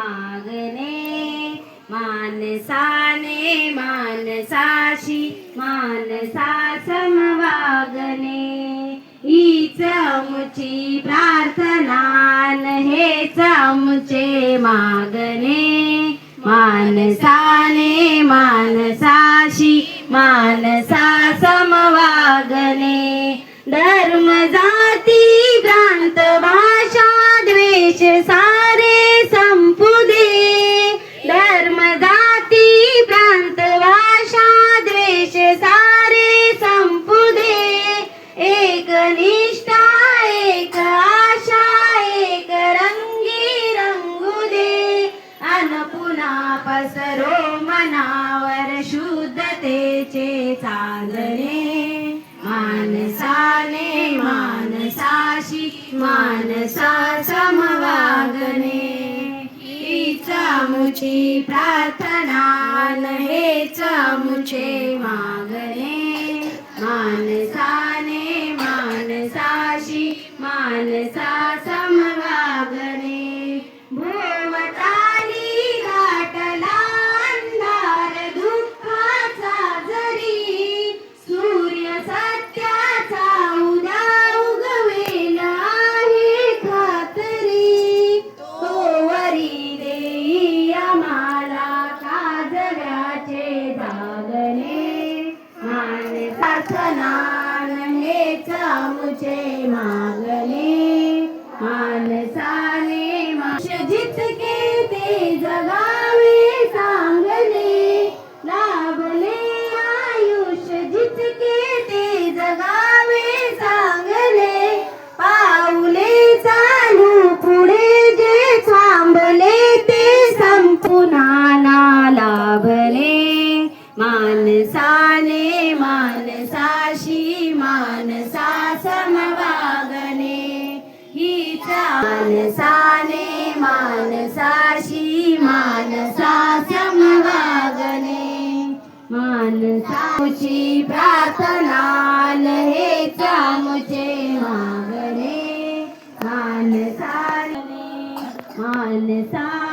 मागणे मानसाने मानसाशी मानसा समवागणे हीच आमची प्रार्थना हेच आमचे मागणे मानसाने मानसाशी मानसा समवागणे धर्म जाती प्रांत भाषा द्वेष सारे संपू दे धर्म जाती प्रांत भाषा द्वेष सारे संपू दे एक निष्ठा एक आशा एक रंगी रंगू दे अन पुन्हा पसरो मनावर शुद्धतेचे चांदणे मानसाने मानसाशी मानसा समवागणे हीच आमची प्रार्थना हेच आमचे मागणे मानसाने मानसाशी मानसा समवागणे भोवताली गाठला अंधार दुःखाचा जरी सूर्य सत्याचा उद्या उगवेल आहे खातरी तोवरी देई आम्हाला काजव्याचे जागणे मानसासनान हेच आमचे मागणे मानसाने माश जितके ते जगावे सांगणे लाभले आयुष्य जितके ते जगावे सांगले पाऊले चालू पुढे जे थांबले ते संपुन्हा लाभले मानसाने मानसाशी मानसा समवागणे हीच मानसाने मानसाशी मानसा समवागणे मानसाची प्रार्थना हेच आमचे मागणे मानसाने मानसा